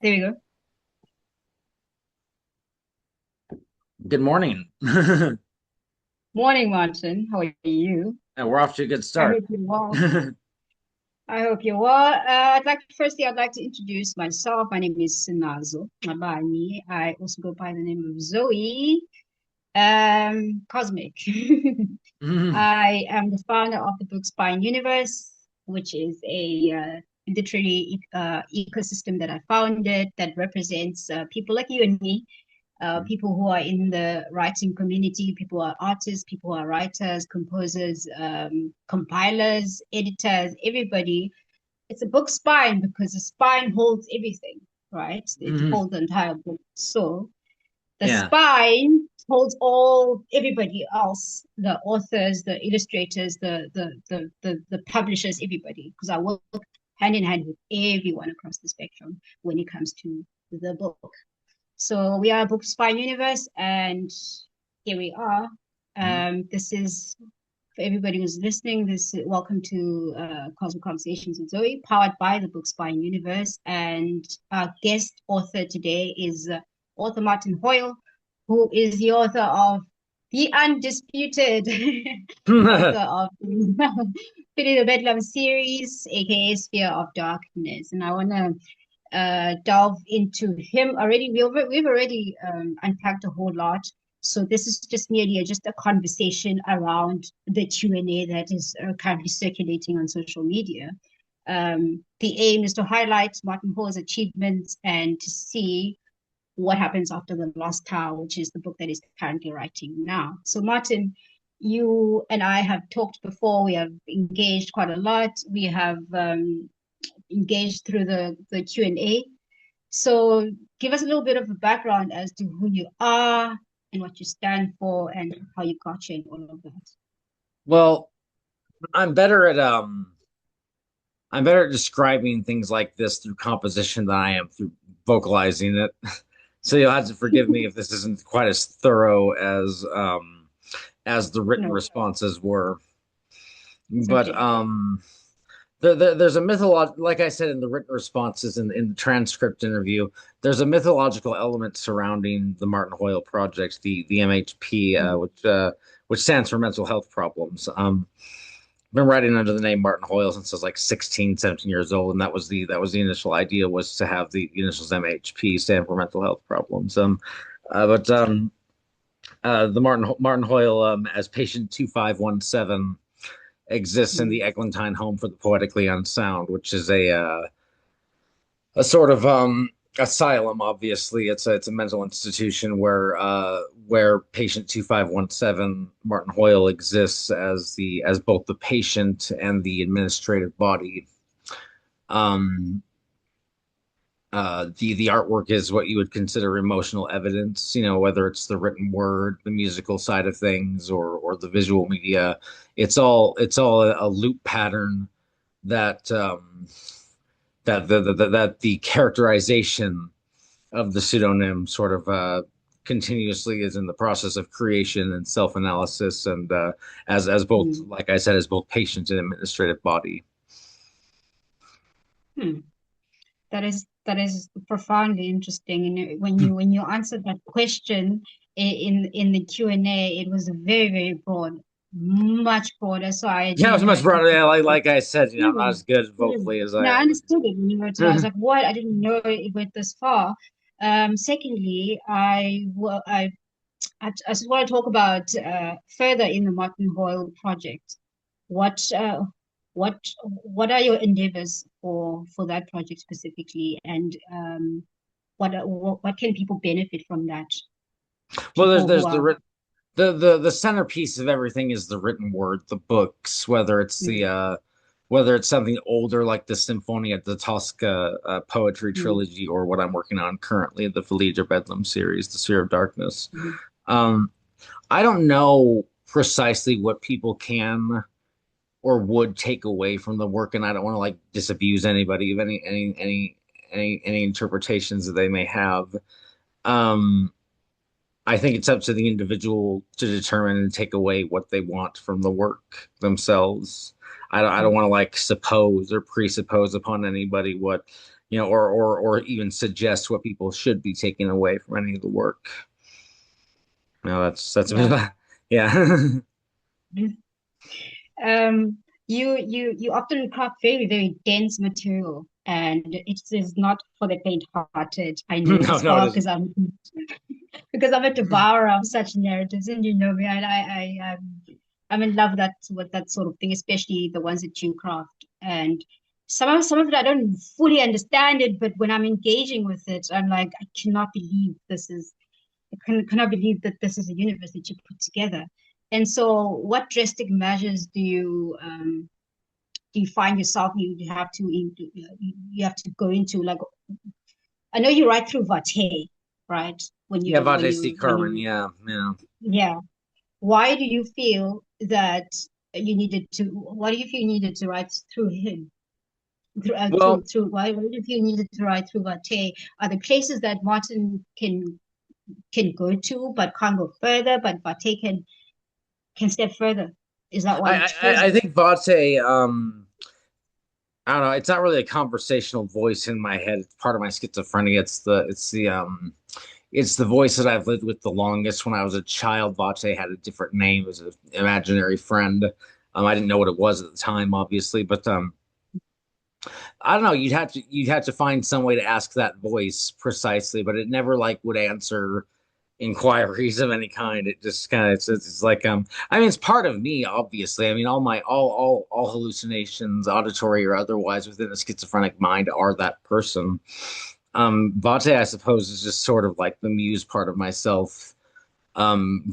There we go. Good morning. And Morning, Martin. How are you? we're off to a good I start. hope you're well. I hope you're well. I'd like to introduce myself. My name is Sinazo Mabani. I also go by the name of Zoe, Cosmic. Mhm. I am the founder of the book Spine Universe, which is a literary ecosystem that I founded that represents people like you and me, people who are in the writing community, people who are artists, people who are writers, composers, compilers, editors, everybody. It's a book spine because the spine holds everything, right? It Mhm. holds the entire book. So the Yeah. spine holds all everybody else, the authors, the illustrators, the publishers, everybody, because I work hand in hand with everyone across the spectrum when it comes to the book. So we are Book Spy Universe, and here we are. Mhm. This is for everybody who's listening. This welcome to Cosmic Conversations with Zoe, powered by the Book Spy Universe. And our guest author today is author Marten Hoyle, who is the author of the undisputed author of Filii the Bedlam series, aka Sphere of Darkness. And I want to delve into him already. We've already unpacked a whole lot. So this is just merely just a conversation around the Q&A that is currently circulating on social media. The aim is to highlight Martin Hoyle's achievements and to see what happens after the Lost Tower, which is the book that he's currently writing now. So Martin, you and I have talked before. We have engaged quite a lot. We have engaged through the Q&A. So give us a little bit of a background as to who you are and what you stand for and how you got here and all of that. Well, I'm better at I'm better at describing things like this through composition than I am through vocalizing it. So you'll have to forgive me if this isn't quite as thorough as the written No, responses were. it's But okay. there's a mythology, like I said in the written responses in the transcript interview, there's a mythological element surrounding the Martin Hoyle project, the MHP, Mm, which stands for mental health problems. I've been writing under the name Martin Hoyle since I was like 16, 17 years old, and that was the initial idea, was to have the initials MHP stand for mental health problems. But the Martin Hoyle, as patient 2517, exists in the mm, Eglantine Home for the Poetically Unsound, which is a sort of asylum. Obviously, it's a mental institution where patient 2517 Martin Hoyle exists as both the patient and the administrative body. Um, the artwork is what you would consider emotional evidence, whether it's the written word, the musical side of things, or the visual media. It's all a loop pattern that that the characterization of the pseudonym sort of continuously is in the process of creation and self-analysis, and as both, mm, like I said, as both patient and administrative body. mm. That is profoundly interesting. And when you answered that question in the Q&A, it was very broad, much broader. So I Yeah, it was didn't much broader. Yeah, like I said, I'm not Mm, as good mm. vocally as I No, I am. understood it when you wrote it. I was like, what? I didn't know it went this far. Secondly, I just want to talk about further in the Martin Hoyle project. What uh, what what are your endeavors for that project specifically, and what can people benefit from that? Well, there's People who there's the are writ- the centerpiece of everything is the written word, the books, mm, whether it's something older like the Symphonia at the Tosca poetry mm, trilogy, or what I'm working on currently, the Filii Bedlam series, the Sphere of Darkness. mm, Um, I don't know precisely what people can or would take away from the work, and I don't want to like disabuse anybody of any interpretations that they may have. Um, I think it's up to the individual to determine and take away what they want from the work themselves. I don't mm, want to like suppose or presuppose upon anybody what or even suggest what people should be taking away from any of the work. That's a bit Yeah. of yeah. Um, you often craft very, very dense material, and it is not for the faint-hearted. I know No, this no, it well isn't. because I'm a devourer of such narratives, and you know me, I'm in love with that sort of thing, especially the ones that you craft. And some of it I don't fully understand it, but when I'm engaging with it, I'm like, I cannot believe this is cannot believe that this is a universe that you put together. And so, what drastic measures do you find yourself you have to go into? Like, I know you write through Vate, right? When Yeah, you when Vate C. you when Carmen. you Yeah, yeah. yeah. Why do you feel that you needed to? Why do you feel you needed to write through him? Well, Why do you feel you needed to write through Vate? Are the places that Martin can go to but can't go further, but Vate can step further? Is that why you chose I it? think Vate. I don't know. It's not really a conversational voice in my head. It's part of my schizophrenia. It's the voice that I've lived with the longest. When I was a child, Vate had a different name. It was an imaginary friend. I didn't know what it was at the time, obviously, but I don't know. You'd have to find some way to ask that voice precisely, but it never like would answer inquiries of any kind. It just kind of it's like I mean it's part of me, obviously. I mean all hallucinations, auditory or otherwise, within a schizophrenic mind are that person. Vate, I suppose, is just sort of like the muse part of myself,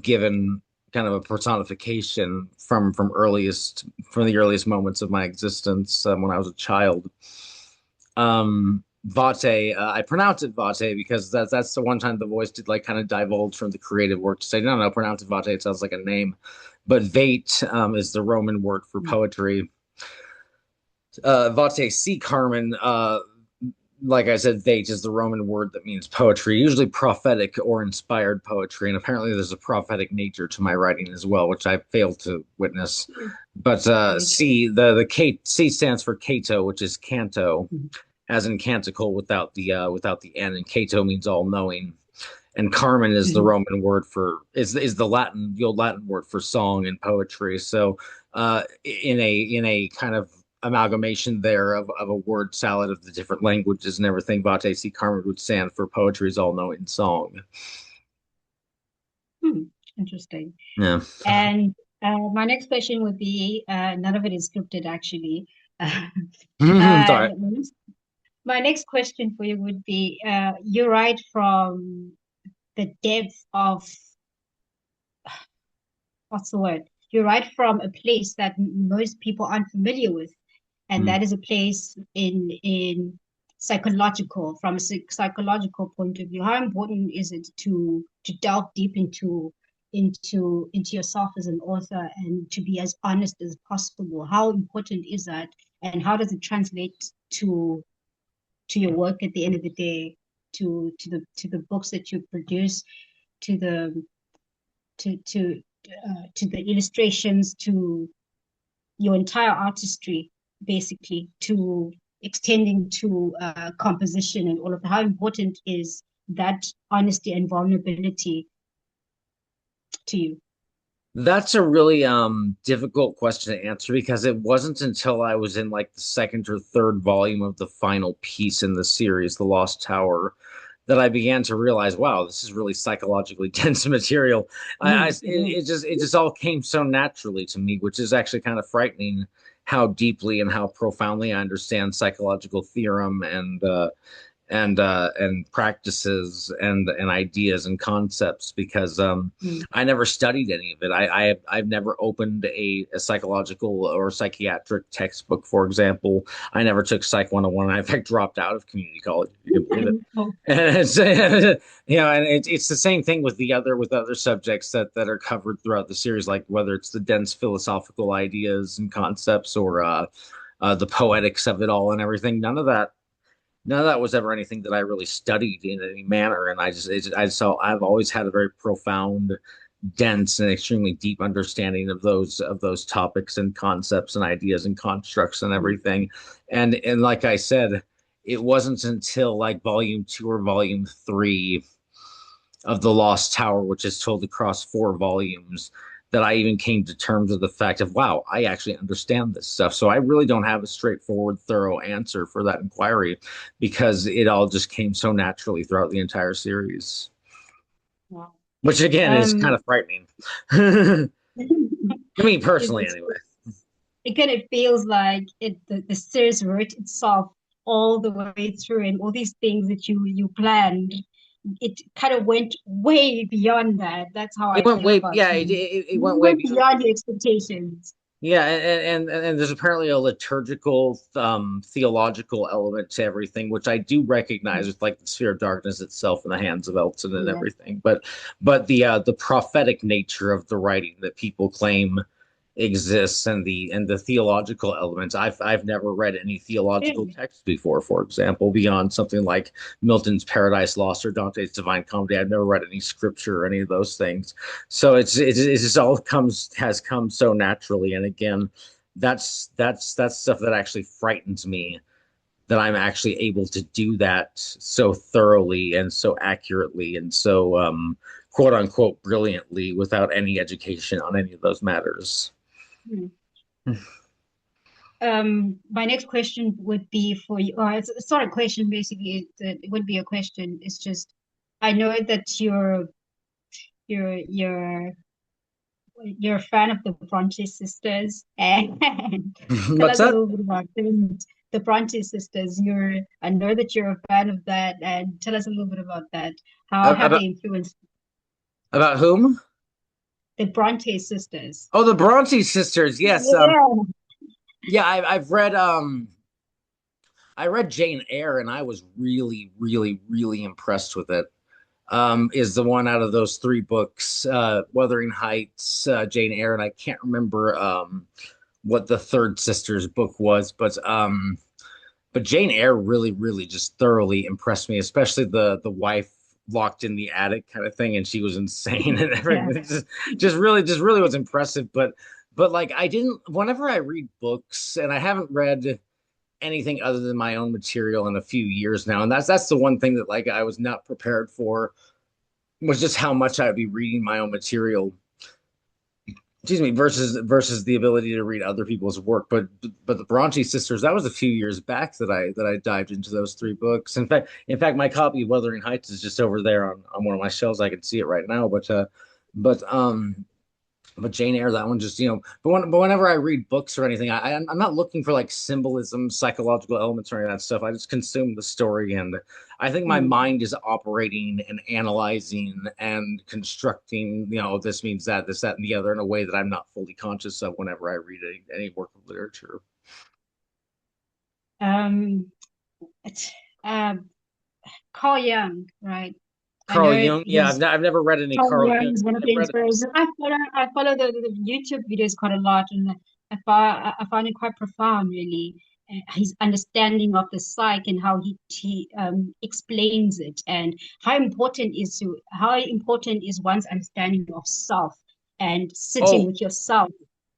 given kind of a personification from the earliest moments of my existence, when I was a child. Vate, I pronounce it Vate because that's the one time the voice did like kind of divulge from the creative work to say, no, no, pronounce it Vate. It sounds like a name. But Vate, is the Roman word for poetry. Vate si Carmen, like I said, Vate is the Roman word that means poetry, usually prophetic or inspired poetry. And apparently there's a prophetic nature to my writing as well, which I failed to witness. But Very true. C, the K, C stands for Cato, which is canto, Mhm. as in canticle without the N, and Cato means all knowing. And Carmen is the Mhm. Roman word for is the old Latin word for song and poetry. So in a kind of amalgamation there of a word salad of the different languages and everything, Vate si Carmen would stand for poetry's all knowing song. Hmm. Interesting. Yeah. And my next question would be, none of it is scripted actually. Sorry. My next question for you would be, you write from the depth of, what's the word? You write from a place that most people aren't familiar with, and Mm. that is a place in psychological, from a psychological point of view. How important is it to delve deep into yourself as an author and to be as honest as possible? How important is that, and how does it translate to your work at the end of the day, to the books that you produce, to the to the illustrations, to your entire artistry, basically, to extending to composition and all of that? How important is that honesty and vulnerability to you? That's a really difficult question to answer because it wasn't until I was in like the second or third volume of the final piece in the series, The Lost Tower, that I began to realize, wow, this is really psychologically dense material. Mm, it is. It just all came so naturally to me, which is actually kind of frightening how deeply and how profoundly I understand psychological theorem and practices and ideas and concepts because Mm, I never studied any of it. I've never opened a psychological or psychiatric textbook, for example. I never took Psych 101. I in fact dropped out of community college, if you can believe it. oh, And it's and it's the same thing with other subjects that are covered throughout the series, like whether it's the dense philosophical ideas and concepts or the poetics of it all and everything. None of that was ever anything that I really studied in any manner. And I've always had a very profound, dense, and extremely deep understanding of those topics and concepts and ideas and constructs and mm, everything. And like I said, it wasn't until like volume two or volume three of The Lost Tower, which is told across four volumes, that I even came to terms with the fact of, wow, I actually understand this stuff. So I really don't have a straightforward, thorough answer for that inquiry because it all just came so naturally throughout the entire series, Wow. which again is kind Um, of frightening. To me it, personally, it's, anyway. it kind of feels like the series wrote itself all the way through, and all these things that you planned, it kind of went way beyond that. That's how It I went feel way, about yeah, you. it went You way went beyond. beyond your expectations. Yeah, and there's apparently a liturgical, theological element to everything, which I do recognize with like the sphere of darkness itself in the hands of Elton and Yeah. everything. But the prophetic nature of the writing that people claim exists and the theological elements. I've never read any theological Really? text before, for example, beyond something like Milton's Paradise Lost or Dante's Divine Comedy. I've never read any scripture or any of those things. So it's just all comes has come so naturally. And again, that's stuff that actually frightens me that I'm actually able to do that so thoroughly and so accurately and so quote unquote brilliantly without any education on any of those matters. Hmm. My next question would be for you, or it's not a question, basically. It would be a question. It's just, I know that you're you're you're a fan of the Bronte sisters, and tell What's us a that? little bit about them. The Bronte sisters. I know that you're a fan of that, and tell us a little bit about that. How have About they influenced about whom? the Bronte sisters? Oh, the Bronte sisters. Yes. Yeah. Yeah, I've read I read Jane Eyre and I was really, really, really impressed with it. Is the one out of those three books, Wuthering Heights, Jane Eyre, and I can't remember what the third sister's book was, but Jane Eyre really, really just thoroughly impressed me, especially the wife locked in the attic kind of thing, and she was insane and Yeah. everything. Just really was impressive. But like I didn't. Whenever I read books, and I haven't read anything other than my own material in a few years now, and that's the one thing that like I was not prepared for was just how much I'd be reading my own material, excuse me, versus the ability to read other people's work. But the Bronte sisters, that was a few years back that I dived into those three books. In fact, my copy of Wuthering Heights is just over there on one of my shelves. I can see it right now. But but Jane Eyre, that one just, but whenever I read books or anything, I'm not looking for like symbolism, psychological elements, or any of that stuff. I just consume the story, and I think my Mm. mind is operating and analyzing and constructing. This means that, this, that, and the other in a way that I'm not fully conscious of whenever I read any work of literature. Um, it's Carl Jung, right? I Carl know Jung, yeah, he's I've never read any Tom Carl Young Jung. is one of Never the read. inspirations. I follow the YouTube videos quite a lot, and I find it quite profound, really. His understanding of the psyche and how he explains it, and how important is one's understanding of self and sitting Oh, with yourself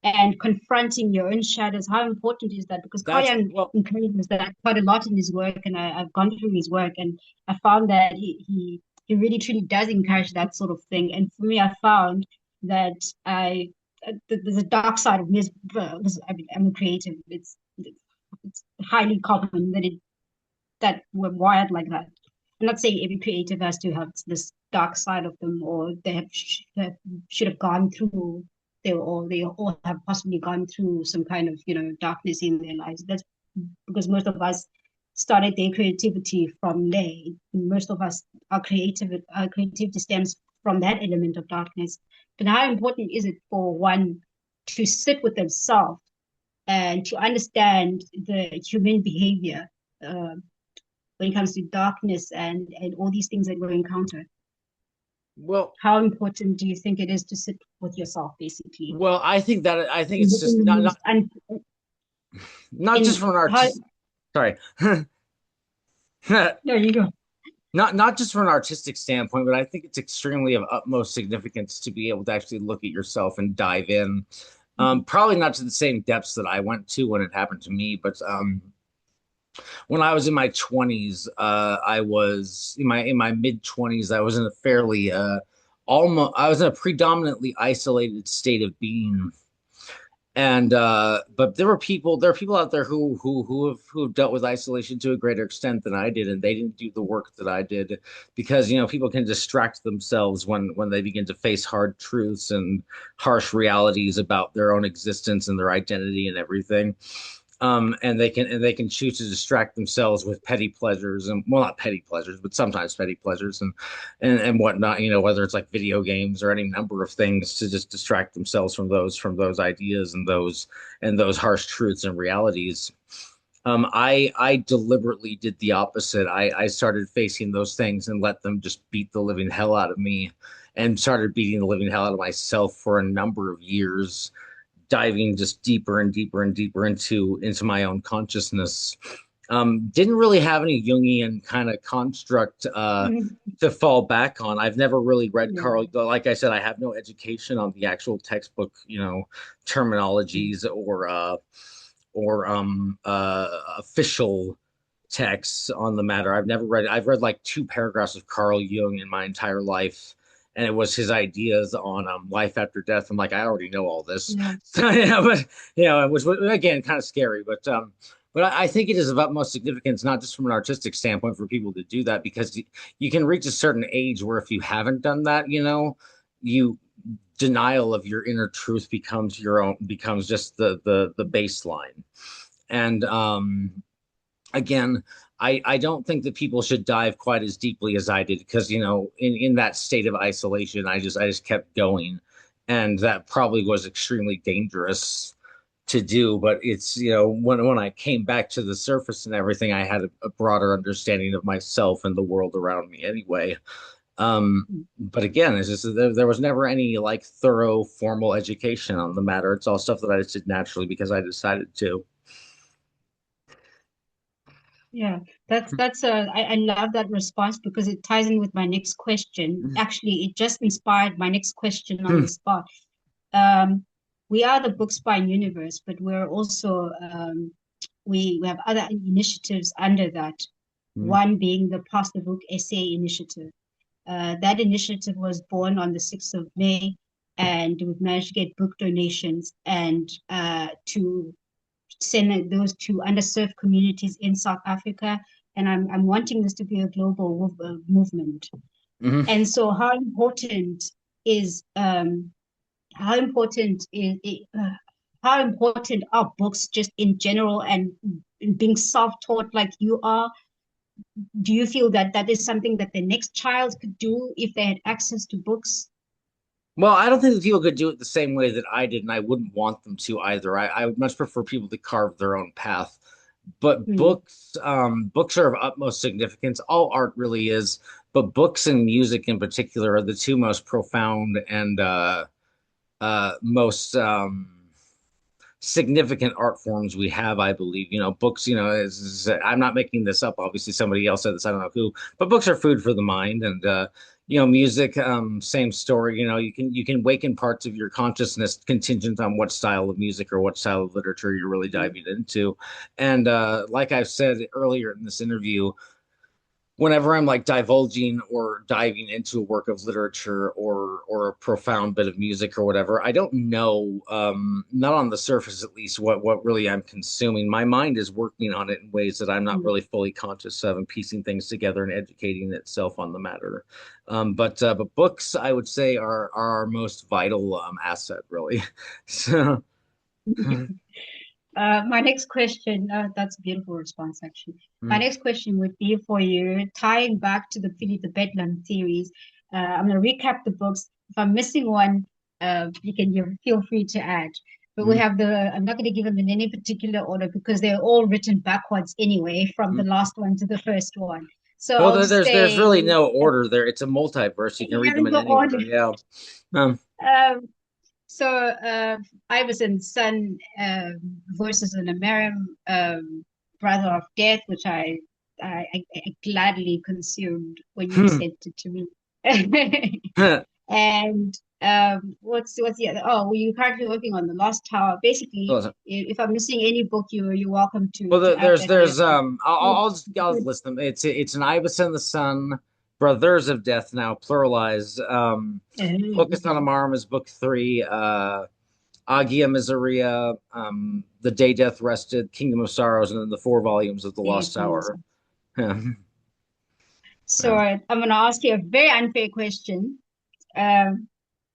and confronting your own shadows. How important is that? Because Carl that's Jung well, encourages that quite a lot in his work, and I've gone through his work, and I found that he really truly does encourage that sort of thing. And for me, I found that there's a dark side of me. I mean, I'm a creative. It's highly common that we're wired like that. I'm not saying every creative has to have this dark side of them, or should have gone through they all have possibly gone through some kind of darkness in their lives. That's because most of us started their creativity from there. Most of us, our creativity stems from that element of darkness. But how important is it for one to sit with themselves and to understand the human behavior uh, when it comes to darkness and all these things that we encounter? well, How important do you think it is to sit with yourself, basically? I think In it's the, in just the most un, not just in from an how artist. Sorry. there you go. Not just from an artistic standpoint, but I think it's extremely of utmost significance to be able to actually look at yourself and dive in. Probably not to the same depths that I went to when it happened to me, but When I was in my 20s, I was in my mid 20s. I was in a fairly almost I was in a predominantly isolated state of being. And but there are people out there who have dealt with isolation to a greater extent than I did, and they didn't do the work that I did because people can distract themselves when they begin to face hard truths and harsh realities about their own existence and their identity and everything. And they can choose to distract themselves with petty pleasures, and well, not petty pleasures, but sometimes petty pleasures and whatnot, whether it's like video games or any number of things to just distract themselves from those ideas and those harsh truths and realities. I deliberately did the opposite. I started facing those things and let them just beat the living hell out of me, and started beating the living hell out of myself for a number of years, diving just deeper and deeper and deeper into my own consciousness. Didn't really have any Jungian kind of construct to fall back on. I've never really read Yeah. Carl. Like I said, I have no education on the actual textbook, terminologies or official texts on the matter. I've never read. I've read like two paragraphs of Carl Jung in my entire life, and it was his ideas on life after death. I'm like, I already know all this. Yeah. So, but it was again kind of scary, but I think it is of utmost significance, not just from an artistic standpoint, for people to do that because you can reach a certain age where if you haven't done that, you denial of your inner truth becomes your own, becomes just the baseline. And again, I don't think that people should dive quite as deeply as I did because in that state of isolation, I just kept going, and that probably was extremely dangerous to do. But it's when I came back to the surface and everything, I had a broader understanding of myself and the world around me anyway. But again, it's just there was never any like thorough formal education on the matter. It's all stuff that I just did naturally because I decided to. Yeah, I love that response because it ties in with my next question. Actually, it just inspired my next question on the spot. Um, we are the Books by Universe, but we're also we have other initiatives under that. One being the Pass the Book Essay Initiative. That initiative was born on the 6th of May, and we've managed to get book donations and to send those to underserved communities in South Africa. And I'm wanting this to be a global movement. Mhm. And so, is how important is how important are books just in general and being self-taught like you are? Do you feel that that is something that the next child could do if they had access to books? Well, I don't think that people could do it the same way that I did, and I wouldn't want them to either. I would much prefer people to carve their own path. But Hmm. books are of utmost significance. All art really is, but books and music in particular are the two most profound and most significant art forms we have, I believe. Books, I'm not making this up. Obviously, somebody else said this, I don't know who, but books are food for the mind. And, music, same story. You can waken parts of your consciousness contingent on what style of music or what style of literature you're really diving into. And like I've said earlier in this interview, whenever I'm like divulging or diving into a work of literature or a profound bit of music or whatever, I don't know, not on the surface at least, what really I'm consuming. My mind is working on it in ways that I'm not really fully conscious of, and piecing things together and educating itself on the matter. But books, I would say, are our most vital asset, really. So. My next question, that's a beautiful response, actually. My Mm, next question would be for you, tying back to the Filii the Bedlam series. I'm going to recap the books. If I'm missing one, you feel free to add. But we mm, have I'm not going to give them in any particular order because they're all written backwards anyway, from the mm. last one to the first one. So Well, I'll just there's say, really no order there. It's a multiverse. You can read yeah, them there's in no any order. order. Yeah. Um, Um, So Iverson's son voices an American Brother of Death, which I gladly consumed when you hmm. sent it to me. And What's the other? Oh, well, you're currently working on the Lost Tower. Basically, if I'm missing any book, you're welcome Well, to add that there. I'll just list them. It's an Ibis and the Sun, Brothers of Death, now pluralized. Focus on Okay. Amarum is book three. Agia Miseria, The Day Death Rested, Kingdom of Sorrows, and then the four volumes of the Lost Tower. So Yeah. I'm going to ask you a very unfair question. Um,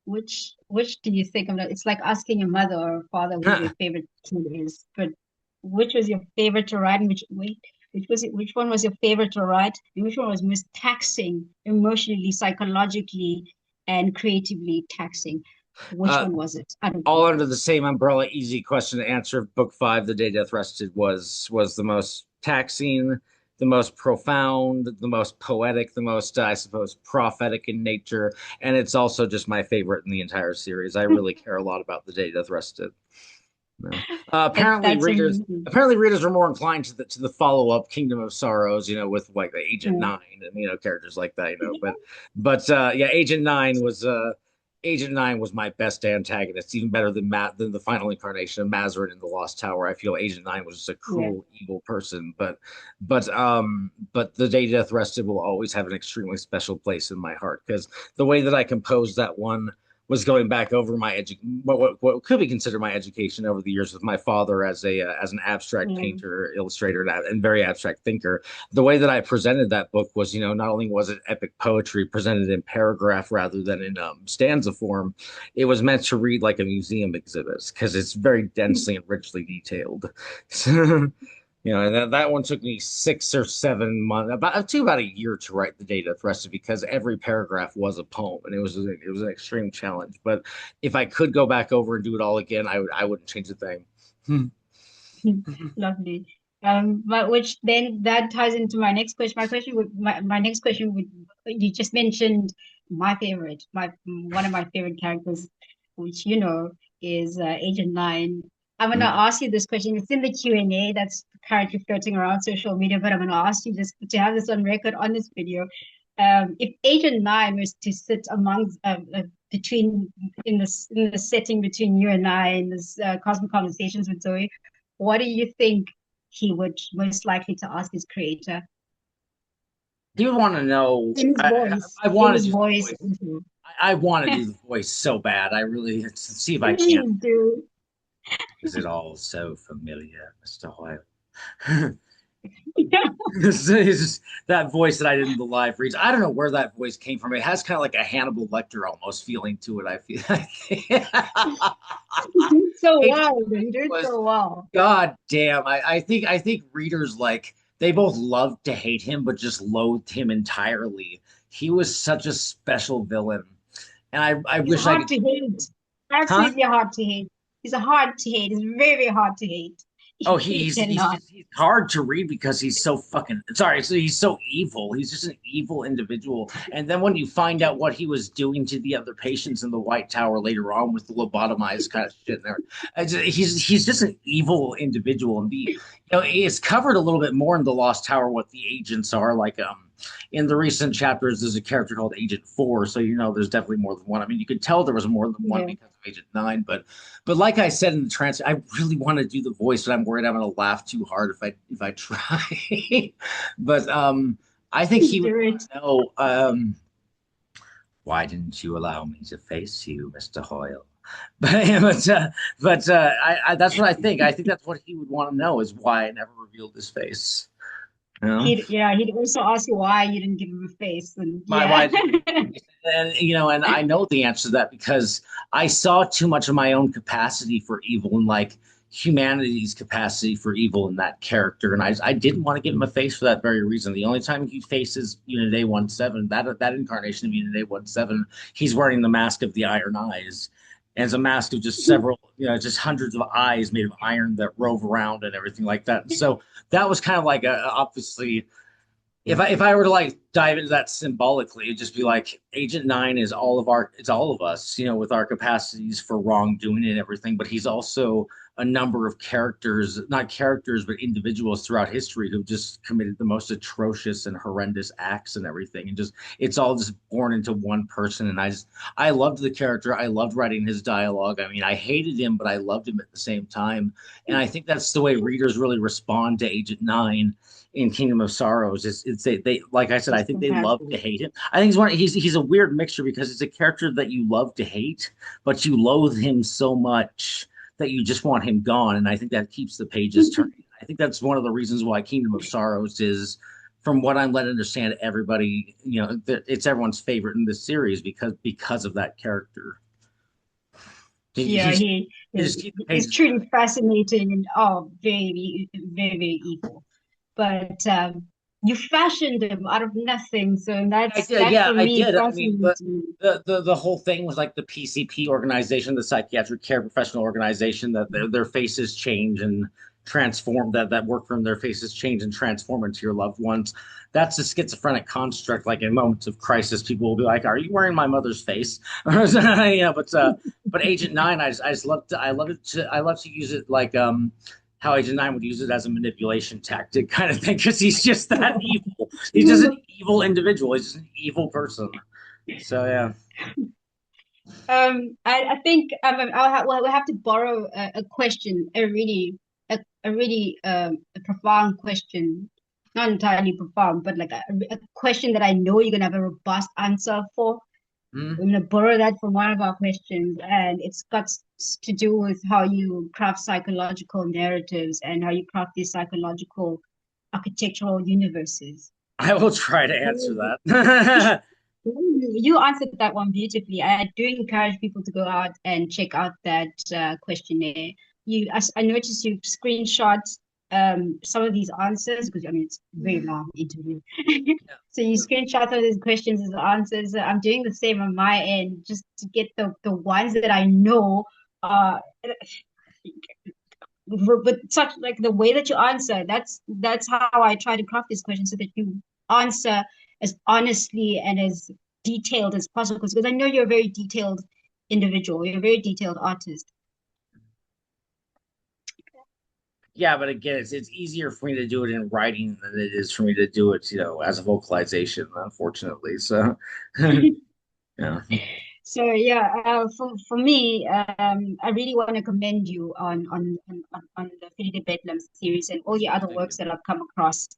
which do you think of that? It's like asking your mother or father who their favorite kid is. But which was your favorite to write, and which one was your favorite to write, and which one was most taxing, emotionally, psychologically, and creatively taxing? Which Uh, one was it? I don't know. all under the same umbrella, easy question to answer. Book five, The Day Death Rested, was the most taxing, the most profound, the most poetic, the most, I suppose, prophetic in nature, and it's also just my favorite in the entire series. I really care a lot about The Day Death Rested. No. That's amazing. Apparently readers are more inclined to the follow up Kingdom of Sorrows, with like the Agent Yeah. Nine and characters like that, but yeah, Agent Nine was my best antagonist, even better than the final incarnation of Mazarin in the Lost Tower. I feel Agent Nine was just a Yeah. cruel, evil person, but the Day Death Rested will always have an extremely special place in my heart because the way that I composed that one was going back over what could be considered my education over the years with my father as an abstract Yeah. painter, illustrator, and very abstract thinker. The way that I presented that book was, not only was it epic poetry presented in paragraph rather than in stanza form, it was meant to read like a museum exhibit because it's very densely and richly detailed. And that one took me 6 or 7 months, about a year to write The Day Death Rested because every paragraph was a poem, and it was an extreme challenge. But if I could go back over and do it all again, I wouldn't change a thing. Lovely. But which then that ties into my next question. My next question would, you just mentioned my favorite, my one of my favorite characters, which is Agent Nine. I'm gonna ask you this question. It's in the Q&A that's currently floating around social media, but I'm gonna ask you just to have this on record on this video. If Agent Nine was to sit amongst between in the setting between you and I in this Cosmic Conversations with Zoe, what do you think he would most likely to ask his creator? You would want to know. In his voice. I In want to his do the voice. voice. I want to do the voice so bad. I really let's see if I can. Please do. Is it all so familiar, Mr. Hoyle? It's just that voice that I did in the live reads. I don't know where that voice came from. It has kind of like a Hannibal Lecter almost feeling to it. I feel. You did so Agent well. You Nine did was so well. God damn. I think readers like they both loved to hate him, but just loathed him entirely. He was such a special villain, and I He's wish I hard could. to hate. Huh? Absolutely hard to hate. He's hard to hate. He's very, very hard to hate. Oh, You cannot. he's hard to read because he's so fucking sorry. So he's so evil. He's just an evil individual. And then when you find out what he was doing to the other patients in the White Tower later on with the lobotomized kind of shit in there, he's just an evil individual. And it's covered a little bit more in the Lost Tower what the agents are like. In the recent chapters, there's a character called Agent Four, so there's definitely more than one. I mean, you could tell there was more than one Yeah. because of Agent Nine, but like I said in the transcript, I really want to do the voice, but I'm worried I'm going to laugh too hard if I try. But I think he would Do want it. to know why didn't you allow me to face you, Mr. Hoyle? But that's what I think. I think that's what he would want to know is why I never revealed his face. You know? He'd also ask you why you didn't give him a face. And My yeah. why didn't give him face. And I know the answer to that because I saw too much of my own capacity for evil and like humanity's capacity for evil in that character, and I didn't want to give him a face for that very reason. The only time he faces Unit A17, that incarnation of Unit A17, he's wearing the mask of the Iron Eyes, and it's a mask of just several, just hundreds of eyes made of iron that rove around and everything like that. And so that was kind of like obviously if I were to like dive into that symbolically. It'd just be like Agent Nine is it's all of us, with our capacities for wrongdoing and everything. But he's also a number of characters, not characters, but individuals throughout history who've just committed the most atrocious and horrendous acts and everything. And just it's all just born into one person. And I loved the character. I loved writing his dialogue. I mean, I hated him, but I loved him at the same time. And I think that's the way readers really respond to Agent Nine in Kingdom of Sorrows. It's they like I said, I It's think they love to compatible. hate him. I think he's a weird mixture because it's a character that you love to hate, but you loathe him so much that you just want him gone. And I think that keeps the pages turning. I think that's one of the reasons why Kingdom of Sorrows is, from what I'm led to understand, everybody, it's everyone's favorite in this series because of that character. Yeah, He's he just keeps the he's pages truly fascinating and very, very, very evil. But you fashioned him out of nothing, so I that's did, that yeah, for I me did. I mean, fascinates me. the whole thing was like the PCP organization, the Psychiatric Care Professional Organization, that their faces change and transform, that work from their faces change and transform into your loved ones. That's a schizophrenic construct. Like in moments of crisis, people will be like, "Are you wearing my mother's face?" Yeah, but Agent Nine, I just I love to use it like how Agent Nine would use it as a manipulation tactic kind of thing because he's just that evil. He's just an evil individual. He's just an evil person. So yeah. I think we'll have to borrow a question, a really a profound question, not entirely profound, but like a question that I know you're gonna have a robust answer for. Hmm. We're gonna borrow that from one of our questions, and it's got to do with how you craft psychological narratives and how you craft these psychological architectural universes. I will try to answer that. You answered that one beautifully. I do encourage people to go out and check out that questionnaire. I noticed you screenshot some of these answers because I mean it's a very long interview. So you screenshot all these questions as answers. I'm doing the same on my end just to get the ones that I know. Uh, but such like the way that you answer, that's how I try to craft this question so that you answer as honestly and as detailed as possible. Because I know you're a very detailed individual, you're a very detailed artist. Yeah, but again, it's easier for me to do it in writing than it is for me to do it, as a vocalization, unfortunately. So yeah. So yeah, for me, I really want to commend you on the Filii Bedlam series and all the other Thank works you. that I've come across.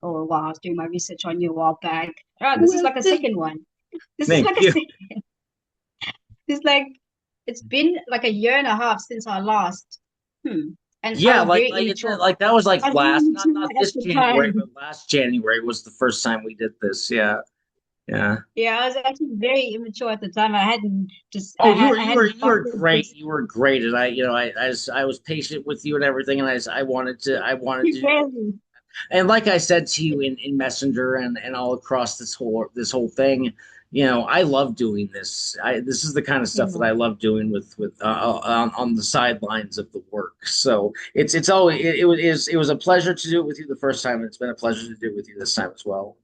Oh wow, I was doing my research on you a while back. Oh, this is Well, like a second one. This is thank like a you. second. It's like it's been like a year and a half since our last. Hmm. And I Yeah, was very like immature. that was like I was very last, immature not at this the January, time. but last January was the first time we did this. Yeah. Yeah. Yeah, I was actually very immature at the time. Oh, I you hadn't were fostered great. this. You were great, and I was patient with you and everything, and I wanted to, Very. and like I said to you in Messenger and all across this whole thing, I love doing this. This is the kind of stuff that Yeah. I love doing with on the sidelines of the work. So it's always it was a pleasure to do it with you the first time, and it's been a pleasure to do it with you this time as well.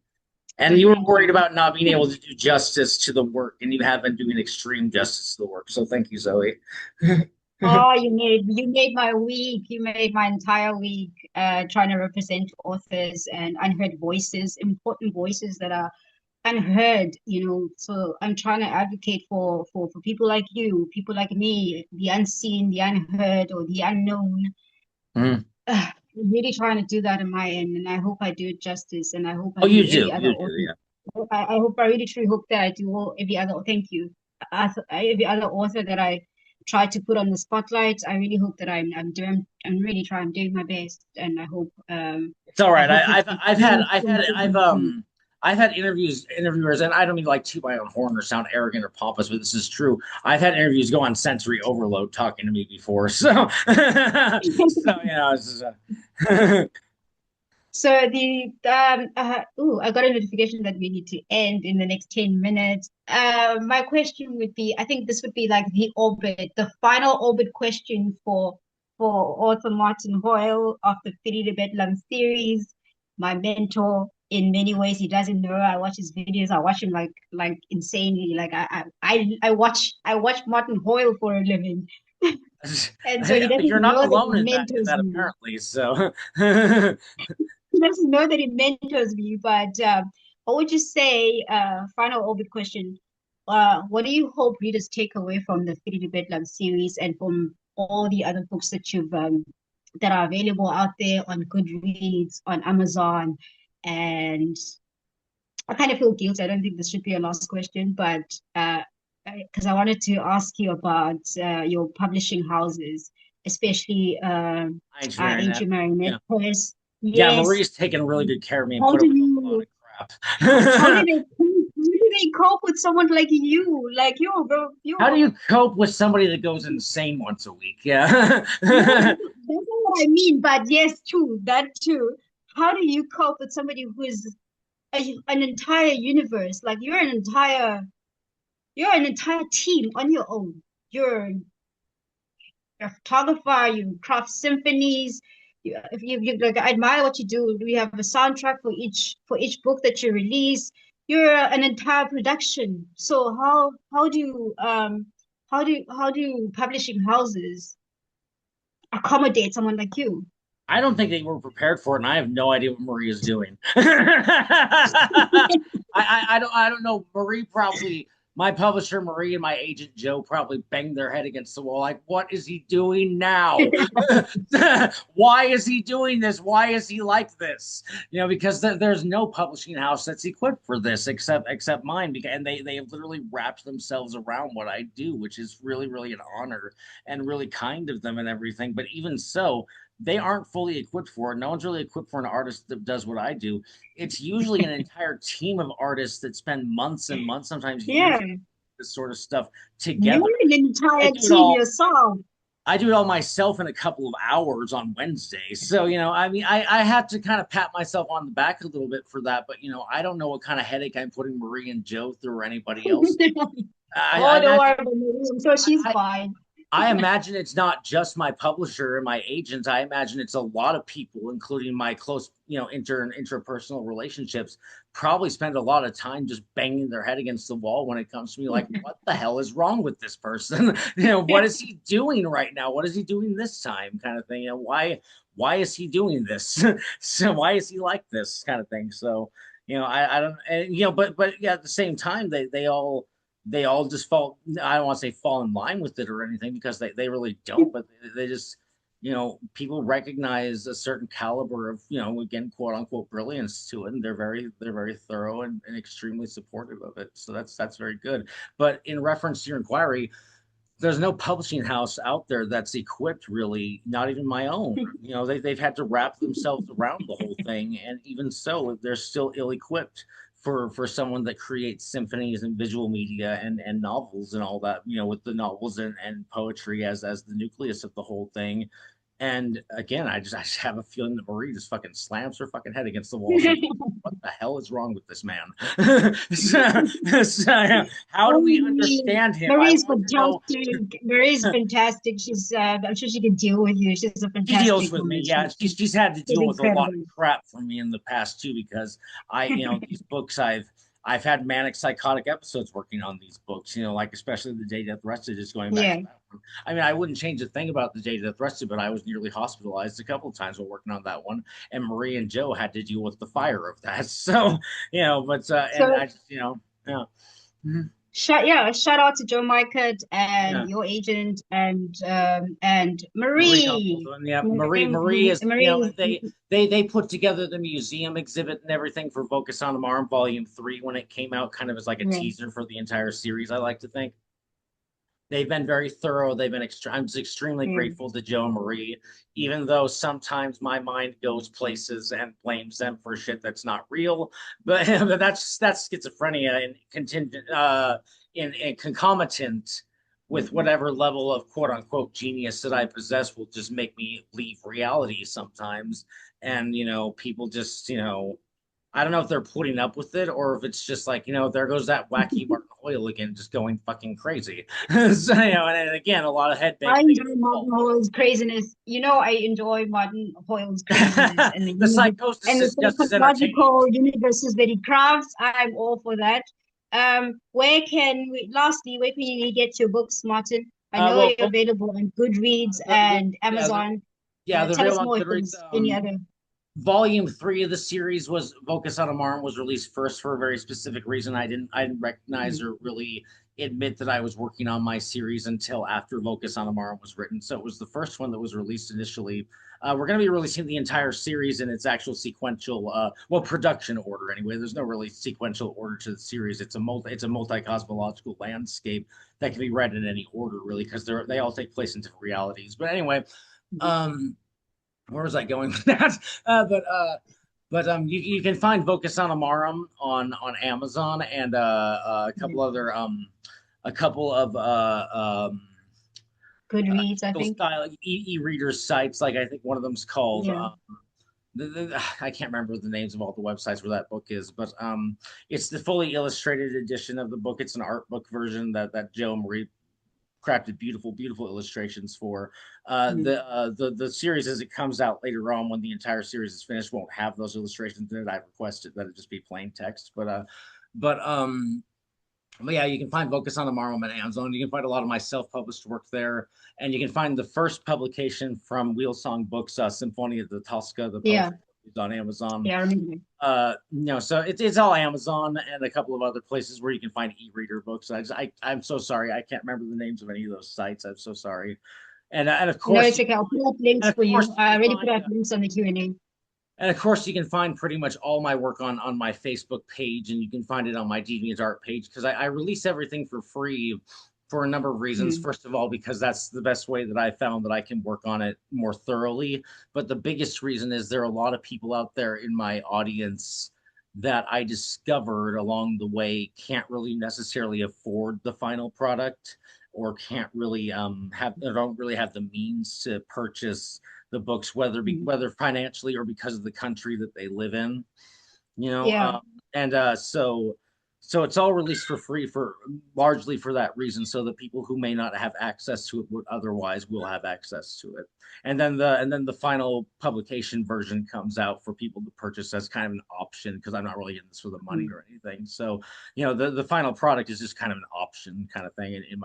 And So you were thank worried you. about not being able to do justice to the work, and you have been doing extreme justice to the work. So thank you, Zoe. Oh, you made my week. You made my entire week trying to represent authors and unheard voices, important voices that are unheard, So I'm trying to advocate for people like you, people like me, the unseen, the unheard, or the unknown. Mhm. I'm really trying to do that on my end, and I hope I do it justice, and I hope I Oh, do you every do, other you do, author. yeah. I really truly hope that I do every other. Thank you. Every other author that I try to put on the spotlight, I really hope that I'm really trying. I'm doing my best, and It's all I right. hope that the I've had interviewers, and I don't mean to like toot my own horn or sound arrogant or pompous, but this is true. I've had interviews go on sensory overload talking to me before, so it's So I got a notification that we need to end in the next 10 minutes. My question would be, I think this would be like the final orbit question for author Marten Hoyle of the Filii Bedlam series, my mentor. in many ways. He doesn't know. I watch his videos. I watch him like insanely. Like I watch Marten Hoyle for a living, and so he doesn't You're not know that he alone in mentors that me. apparently. So He doesn't know that he mentors me. But what would you say? Final orbit question. What do you hope readers take away from the Filii Bedlam series and from all the other books that are available out there on Goodreads, on Amazon, and I kind of feel guilty. I don't think this should be a last question, but because I wanted to ask you about your publishing houses, especially Ancient Marionette. Ancient Marionette Yeah. Press. Yeah, Yes. Marie's taken really good care of me and How put do up with a lot you of how do crap. they cope with someone like you? Like you, bro, How do you. you cope with somebody that goes insane once a week? Yeah. No, that's not what I mean. But yes, true, that too. How do you cope with somebody who is an entire universe? Like you're an entire team on your own. You're a photographer, you craft symphonies. If you like, I admire what you do. We have a soundtrack for each book that you release. You're an entire production. So how do publishing houses accommodate someone like you? I don't think they were prepared for it, and I have no idea what Marie is doing. I don't know. Marie probably my publisher Marie and my agent Joe probably banged their head against the wall like, what is he doing now? Why is he doing this? Why is he like this? Because there's no publishing house that's equipped for this except mine, because and they have literally wrapped themselves around what I do, which is really really an honor and really kind of them and everything. But even so, they aren't fully equipped for it. No one's really equipped for an artist that does what I do. It's usually an entire team of artists that spend months and months, sometimes Yeah, years, this sort of stuff together. you're an I entire do it team all. yourself. I do it all myself in a couple of hours on Wednesday. So, I mean, I have to kind of pat myself on the back a little bit for that. But, I don't know what kind of headache I'm putting Marie and Joe through or anybody else. I Oh, don't worry imagine about me. I'm sure she's I, fine. I imagine it's not just my publisher and my agents. I imagine it's a lot of people, including my close, and interpersonal relationships, probably spend a lot of time just banging their head against the wall when it comes to me. Like, what the hell is wrong with this person? What is he doing right now? What is he doing this time? Kind of thing. Why is he doing this? So why is he like this kind of thing? So, I don't, and, but yeah, at the same time, they all just fall, I don't want to say fall in line with it or anything, because they really don't, but they just, people recognize a certain caliber of, again, quote unquote brilliance to it, and they're very thorough and extremely supportive of it. So that's very good. But in reference to your inquiry, there's no publishing house out there that's equipped, really, not even my own. They've had to wrap themselves around the whole thing, and even so they're still ill equipped for someone that creates symphonies and visual media and novels and all that, with the novels and poetry as the nucleus of the whole thing. And again, I just have a feeling that Marie just fucking slams her fucking head against the wall sometimes. What the hell is wrong with this man? So, how do Oh, we Marie. understand him? I Marie's want to know. fantastic. Marie's fantastic. I'm sure she can deal with you. She's a She deals fantastic with me. woman. Yeah, she's had to She's deal with a lot of incredible. crap from me in the past too, because these books, I've had manic psychotic episodes working on these books, like especially the Day Death Rested, just going back to Yeah. that one. I mean, I wouldn't change a thing about the Day Death Rested, but I was nearly hospitalized a couple of times while working on that one, and Marie and Joe had to deal with the fire of that. So, but and So I just, yeah. Mhm. shout out to Joe Market Yeah. and your agent and Marie Templeton, yeah, Marie is, Marie. they put together the museum exhibit and everything for Focus on Tomorrow Volume 3 when it came out, kind of as like a Yeah. teaser for the entire series. I like to think they've been very thorough. I'm just extremely Yeah. grateful to Joe and Marie, even though sometimes my mind goes places and blames them for shit that's not real. But but that's schizophrenia and contingent in concomitant with whatever level of quote unquote genius that I possess will just make me leave reality sometimes. And people just I don't know if they're putting up with it or if it's just like, there goes that wacky Martin Hoyle again, just going fucking crazy. So, and again, a lot of head I banging enjoy against the Martin wall. Hoyle's craziness. I enjoy Martin Hoyle's craziness and the The universe psychosis and the is sort of just as entertaining. cosmological universes that he crafts. I'm all for that. Lastly, where can you get your books, Martin? I know Well, you're available on Goodreads the and yeah, Amazon. they're Tell us available on more if Goodreads. there's any other. Volume three of the series was Focus on Amarm was released first for a very specific reason. I didn't recognize Mhm. or really admit that I was working on my series until after Focus on Amarm was written. So it was the first one that was released initially. We're going to be releasing the entire series in its actual sequential, production order anyway. There's no really sequential order to the series. It's a multi cosmological landscape that can be read in any order really because they all take place in different realities. But anyway, um, where was I going with that? You can find Vocus on Amarum on Amazon and a couple of Goodreads, I Kindle think. style e-reader sites. Like I think one of them's called Yeah. I can't remember the names of all the websites where that book is, but it's the fully illustrated edition of the book. It's an art book version that Joe Marie crafted beautiful illustrations for. Mhm. The series as it comes out later on when the entire series is finished won't have those illustrations in it. I requested that it just be plain text, but yeah, you can find Focus on the Marvel on Amazon. You can find a lot of my self-published work there, and you can find the first publication from Wheelsong Books, Symphonia of the Tosca, the Yeah. poetry on Amazon. Yeah, I remember. So it's all Amazon and a couple of other places where you can find e-reader books. I'm so sorry, I can't remember the names of any of those sites. I'm so sorry. And of No, course it's you okay. I'll put up and links of for course you. you I can already put find up links on the Q&A. and of course you can find pretty much all my work on my Facebook page, and you can find it on my DeviantArt page because I release everything for free for a number of reasons. Mm, First of all, because that's the best way that I found that I can work on it more thoroughly. But the biggest reason is there are a lot of people out there in my audience that I discovered along the way can't really necessarily afford the final product or can't really have or don't really have the means to purchase the books, mm. whether financially or because of the country that they live in, you know. Yeah. And so it's all released for free for largely for that reason, so that people who may not have access to it would otherwise will have access to it. And then the final publication version comes out for people to purchase as kind of an option because I'm not really in this for the money Mm. or anything. So the final product is just kind of an option kind of thing in